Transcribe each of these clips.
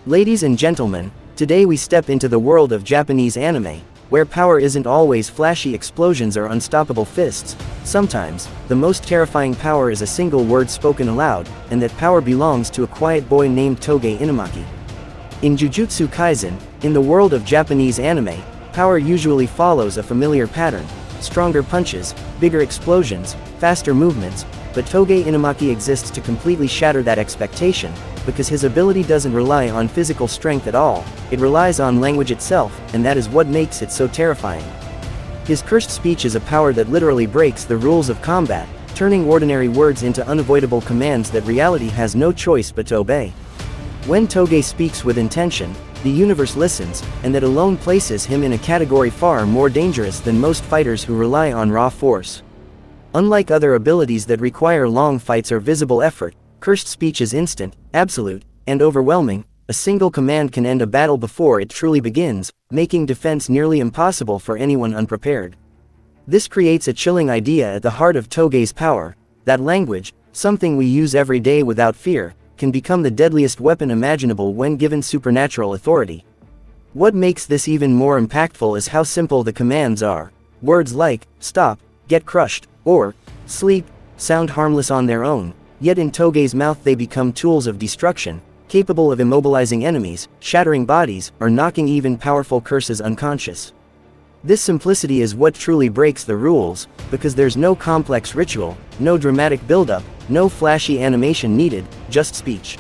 Ladies and gentlemen, today we step into the world of Japanese anime, where power isn't always flashy explosions or unstoppable fists. Sometimes, the most terrifying power is a single word spoken aloud, and that power belongs to a quiet boy named Toge Inumaki. In Jujutsu Kaisen, in the world of Japanese anime, power usually follows a familiar pattern: stronger punches, bigger explosions, faster movements, but Toge Inumaki exists to completely shatter that expectation, because his ability doesn't rely on physical strength at all, it relies on language itself, and that is what makes it so terrifying. His cursed speech is a power that literally breaks the rules of combat, turning ordinary words into unavoidable commands that reality has no choice but to obey. When Toge speaks with intention, the universe listens, and that alone places him in a category far more dangerous than most fighters who rely on raw force. Unlike other abilities that require long fights or visible effort, cursed speech is instant, absolute, and overwhelming. A single command can end a battle before it truly begins, making defense nearly impossible for anyone unprepared. This creates a chilling idea at the heart of Toge's power, that language, something we use every day without fear, can become the deadliest weapon imaginable when given supernatural authority. What makes this even more impactful is how simple the commands are. Words like, stop, get crushed, or, sleep, sound harmless on their own, yet in Toge's mouth they become tools of destruction, capable of immobilizing enemies, shattering bodies, or knocking even powerful curses unconscious. This simplicity is what truly breaks the rules, because there's no complex ritual, no dramatic build-up, no flashy animation needed, just speech.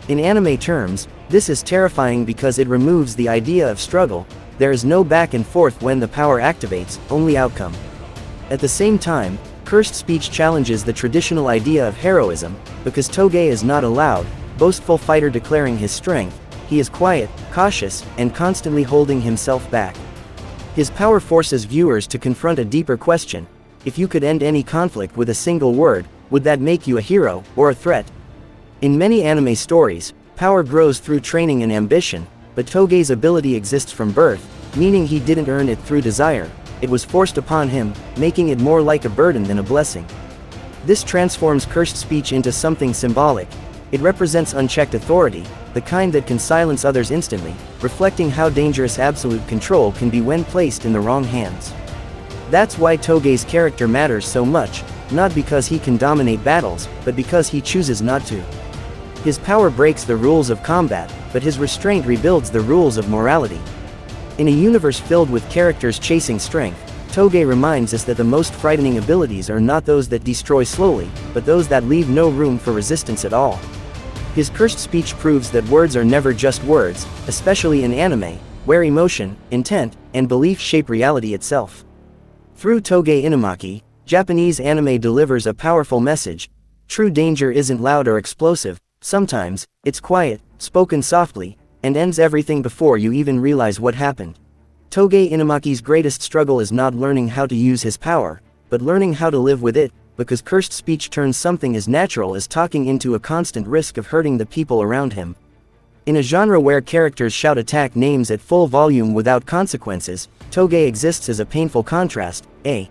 In anime terms, this is terrifying because it removes the idea of struggle. There is no back and forth when the power activates, only outcome. At the same time, cursed speech challenges the traditional idea of heroism, because Toge is not a loud, boastful fighter declaring his strength. He is quiet, cautious, and constantly holding himself back. His power forces viewers to confront a deeper question: if you could end any conflict with a single word, would that make you a hero, or a threat? In many anime stories, power grows through training and ambition, but Toge's ability exists from birth, meaning he didn't earn it through desire. It was forced upon him, making it more like a burden than a blessing. This transforms cursed speech into something symbolic. It represents unchecked authority, the kind that can silence others instantly, reflecting how dangerous absolute control can be when placed in the wrong hands. That's why Toge's character matters so much, not because he can dominate battles, but because he chooses not to. His power breaks the rules of combat, but his restraint rebuilds the rules of morality. In a universe filled with characters chasing strength, Toge reminds us that the most frightening abilities are not those that destroy slowly, but those that leave no room for resistance at all. His cursed speech proves that words are never just words, especially in anime, where emotion, intent, and belief shape reality itself. Through Toge Inumaki, Japanese anime delivers a powerful message. True danger isn't loud or explosive. Sometimes, it's quiet, spoken softly, and ends everything before you even realize what happened. Toge Inumaki's greatest struggle is not learning how to use his power, but learning how to live with it, because cursed speech turns something as natural as talking into a constant risk of hurting the people around him. In a genre where characters shout attack names at full volume without consequences, Toge exists as a painful contrast, a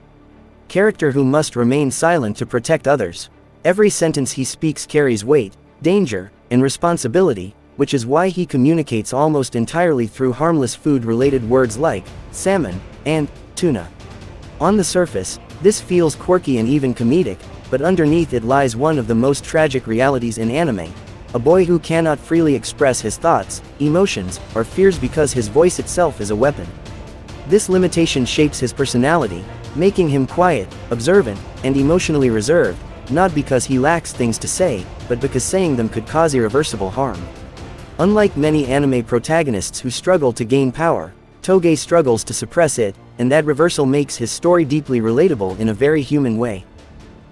character who must remain silent to protect others. Every sentence he speaks carries weight, danger, and responsibility, which is why he communicates almost entirely through harmless food-related words like salmon and tuna. On the surface, this feels quirky and even comedic, but underneath it lies one of the most tragic realities in anime: a boy who cannot freely express his thoughts, emotions, or fears because his voice itself is a weapon. This limitation shapes his personality, making him quiet, observant, and emotionally reserved, not because he lacks things to say, but because saying them could cause irreversible harm. Unlike many anime protagonists who struggle to gain power, Toge struggles to suppress it, and that reversal makes his story deeply relatable in a very human way.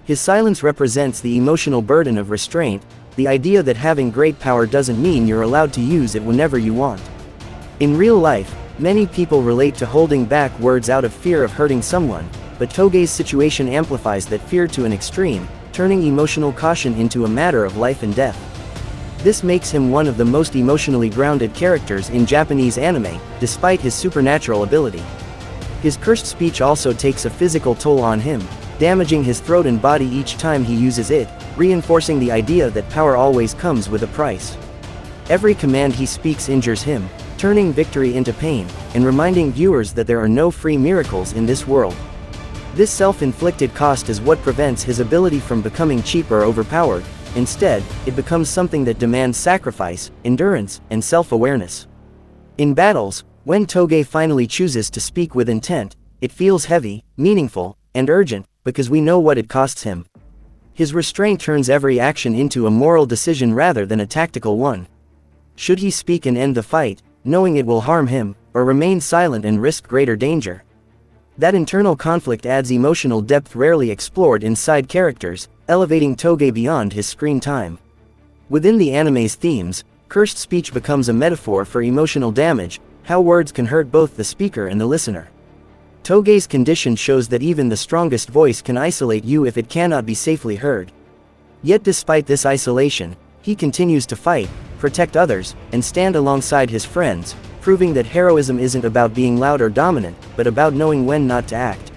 His silence represents the emotional burden of restraint, the idea that having great power doesn't mean you're allowed to use it whenever you want. In real life, many people relate to holding back words out of fear of hurting someone, but Toge's situation amplifies that fear to an extreme, turning emotional caution into a matter of life and death. This makes him one of the most emotionally grounded characters in Japanese anime, despite his supernatural ability. His cursed speech also takes a physical toll on him, damaging his throat and body each time he uses it, reinforcing the idea that power always comes with a price. Every command he speaks injures him, turning victory into pain, and reminding viewers that there are no free miracles in this world. This self-inflicted cost is what prevents his ability from becoming cheap or overpowered. Instead, it becomes something that demands sacrifice, endurance, and self-awareness. In battles, when Toge finally chooses to speak with intent, it feels heavy, meaningful, and urgent, because we know what it costs him. His restraint turns every action into a moral decision rather than a tactical one. Should he speak and end the fight, knowing it will harm him, or remain silent and risk greater danger? That internal conflict adds emotional depth rarely explored in side characters, elevating Toge beyond his screen time. Within the anime's themes, cursed speech becomes a metaphor for emotional damage, how words can hurt both the speaker and the listener. Toge's condition shows that even the strongest voice can isolate you if it cannot be safely heard. Yet despite this isolation, he continues to fight, protect others, and stand alongside his friends, proving that heroism isn't about being loud or dominant, but about knowing when not to act.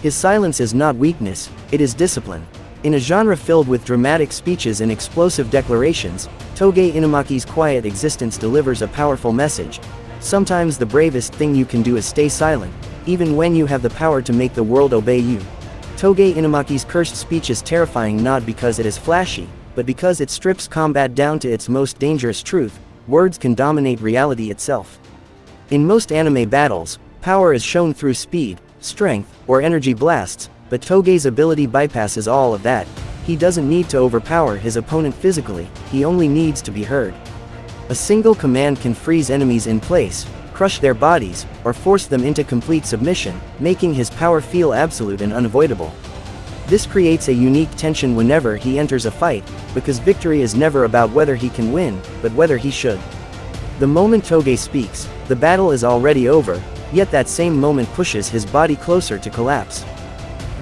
His silence is not weakness, it is discipline. In a genre filled with dramatic speeches and explosive declarations, Toge Inumaki's quiet existence delivers a powerful message. Sometimes the bravest thing you can do is stay silent, even when you have the power to make the world obey you. Toge Inumaki's cursed speech is terrifying not because it is flashy, but because it strips combat down to its most dangerous truth: words can dominate reality itself. In most anime battles, power is shown through speed, strength, or energy blasts, but Toge's ability bypasses all of that. He doesn't need to overpower his opponent physically, he only needs to be heard. A single command can freeze enemies in place, crush their bodies, or force them into complete submission, making his power feel absolute and unavoidable. This creates a unique tension whenever he enters a fight, because victory is never about whether he can win, but whether he should. The moment Toge speaks, the battle is already over, yet that same moment pushes his body closer to collapse.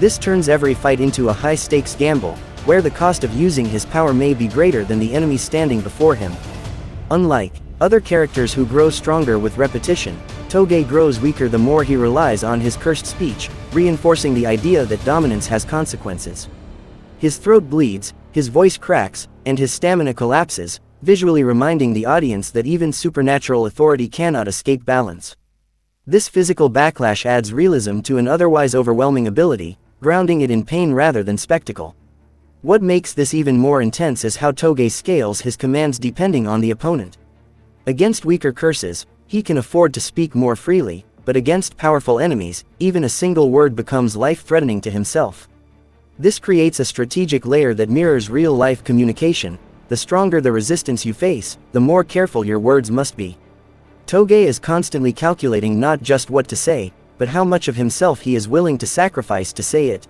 This turns every fight into a high-stakes gamble, where the cost of using his power may be greater than the enemy standing before him. Unlike other characters who grow stronger with repetition, Toge grows weaker the more he relies on his cursed speech, reinforcing the idea that dominance has consequences. His throat bleeds, his voice cracks, and his stamina collapses, visually reminding the audience that even supernatural authority cannot escape balance. This physical backlash adds realism to an otherwise overwhelming ability, grounding it in pain rather than spectacle. What makes this even more intense is how Toge scales his commands depending on the opponent. Against weaker curses, he can afford to speak more freely, but against powerful enemies, even a single word becomes life-threatening to himself. This creates a strategic layer that mirrors real-life communication. The stronger the resistance you face, the more careful your words must be. Toge is constantly calculating not just what to say, but how much of himself he is willing to sacrifice to say it.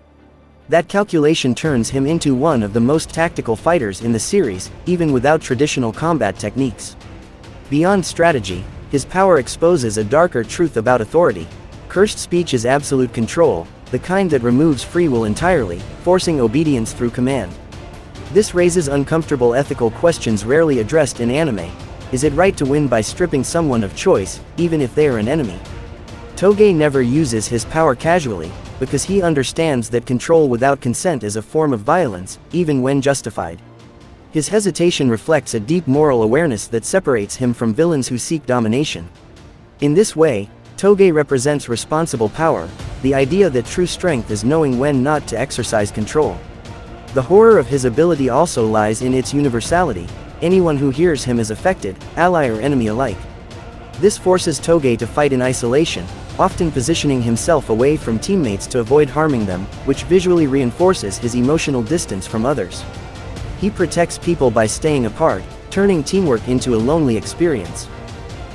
That calculation turns him into one of the most tactical fighters in the series, even without traditional combat techniques. Beyond strategy, his power exposes a darker truth about authority. Cursed speech is absolute control, the kind that removes free will entirely, forcing obedience through command. This raises uncomfortable ethical questions rarely addressed in anime. Is it right to win by stripping someone of choice, even if they are an enemy? Toge never uses his power casually, because he understands that control without consent is a form of violence, even when justified. His hesitation reflects a deep moral awareness that separates him from villains who seek domination. In this way, Toge represents responsible power, the idea that true strength is knowing when not to exercise control. The horror of his ability also lies in its universality. Anyone who hears him is affected, ally or enemy alike. This forces Toge to fight in isolation, often positioning himself away from teammates to avoid harming them, which visually reinforces his emotional distance from others. He protects people by staying apart, turning teamwork into a lonely experience.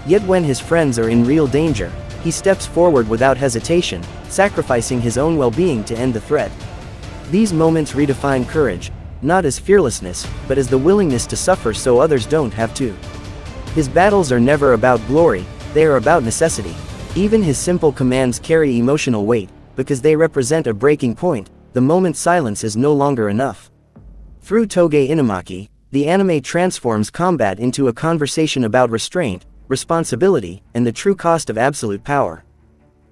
Yet when his friends are in real danger, he steps forward without hesitation, sacrificing his own well-being to end the threat. These moments redefine courage, not as fearlessness, but as the willingness to suffer so others don't have to. His battles are never about glory, they are about necessity. Even his simple commands carry emotional weight, because they represent a breaking point, the moment silence is no longer enough. Through Toge Inumaki, the anime transforms combat into a conversation about restraint, responsibility, and the true cost of absolute power.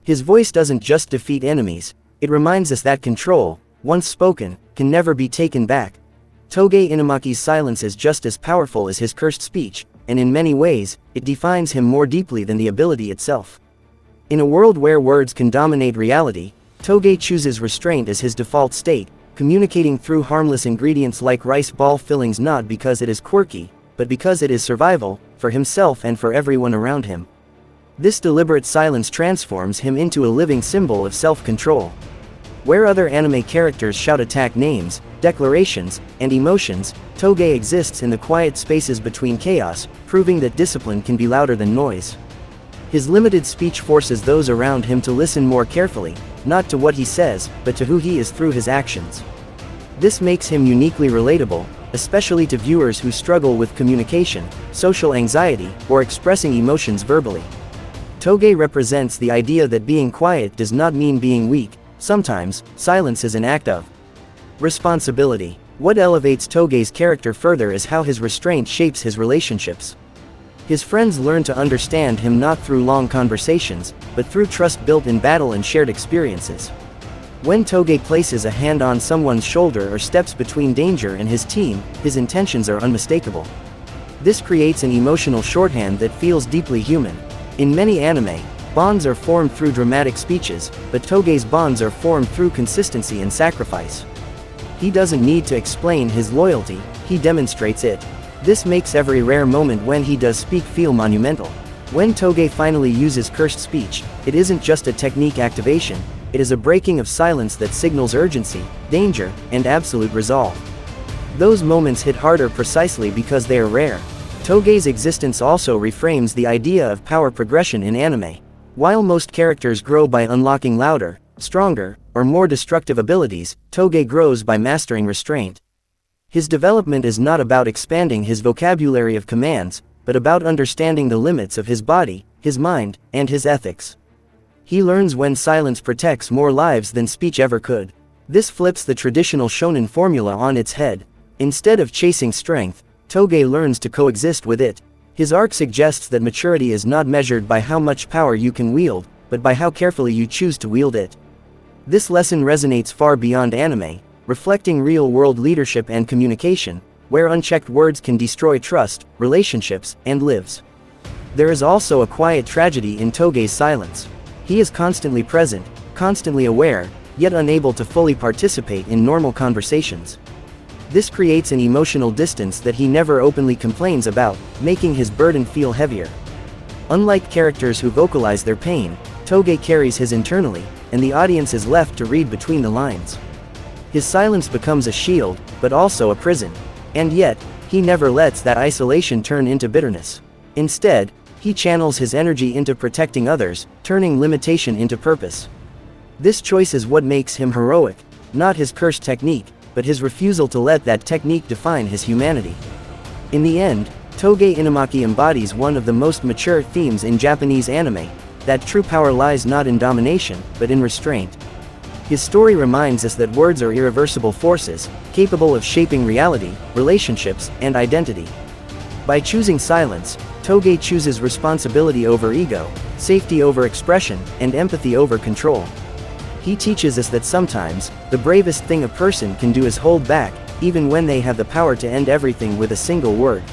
His voice doesn't just defeat enemies, it reminds us that control, once spoken, can never be taken back. Toge Inumaki's silence is just as powerful as his cursed speech, and in many ways, it defines him more deeply than the ability itself. In a world where words can dominate reality, Toge chooses restraint as his default state, communicating through harmless ingredients like rice ball fillings not because it is quirky, but because it is survival, for himself and for everyone around him. This deliberate silence transforms him into a living symbol of self-control. Where other anime characters shout attack names, declarations, and emotions, Toge exists in the quiet spaces between chaos, proving that discipline can be louder than noise. His limited speech forces those around him to listen more carefully, not to what he says, but to who he is through his actions. This makes him uniquely relatable, especially to viewers who struggle with communication, social anxiety, or expressing emotions verbally. Toge represents the idea that being quiet does not mean being weak. Sometimes, silence is an act of responsibility. What elevates Toge's character further is how his restraint shapes his relationships. His friends learn to understand him not through long conversations, but through trust built in battle and shared experiences. When Toge places a hand on someone's shoulder or steps between danger and his team, his intentions are unmistakable. This creates an emotional shorthand that feels deeply human. In many anime, bonds are formed through dramatic speeches, but Toge's bonds are formed through consistency and sacrifice. He doesn't need to explain his loyalty, he demonstrates it. This makes every rare moment when he does speak feel monumental. When Toge finally uses cursed speech, it isn't just a technique activation, it is a breaking of silence that signals urgency, danger, and absolute resolve. Those moments hit harder precisely because they are rare. Toge's existence also reframes the idea of power progression in anime. While most characters grow by unlocking louder, stronger, or more destructive abilities, Toge grows by mastering restraint. His development is not about expanding his vocabulary of commands, but about understanding the limits of his body, his mind, and his ethics. He learns when silence protects more lives than speech ever could. This flips the traditional shonen formula on its head. Instead of chasing strength, Toge learns to coexist with it. His arc suggests that maturity is not measured by how much power you can wield, but by how carefully you choose to wield it. This lesson resonates far beyond anime, reflecting real-world leadership and communication, where unchecked words can destroy trust, relationships, and lives. There is also a quiet tragedy in Toge's silence. He is constantly present, constantly aware, yet unable to fully participate in normal conversations. This creates an emotional distance that he never openly complains about, making his burden feel heavier. Unlike characters who vocalize their pain, Toge carries his internally, and the audience is left to read between the lines. His silence becomes a shield, but also a prison. And yet, he never lets that isolation turn into bitterness. Instead, he channels his energy into protecting others, turning limitation into purpose. This choice is what makes him heroic, not his cursed technique, but his refusal to let that technique define his humanity. In the end, Toge Inumaki embodies one of the most mature themes in Japanese anime, that true power lies not in domination, but in restraint. His story reminds us that words are irreversible forces, capable of shaping reality, relationships, and identity. By choosing silence, Toge chooses responsibility over ego, safety over expression, and empathy over control. He teaches us that sometimes, the bravest thing a person can do is hold back, even when they have the power to end everything with a single word.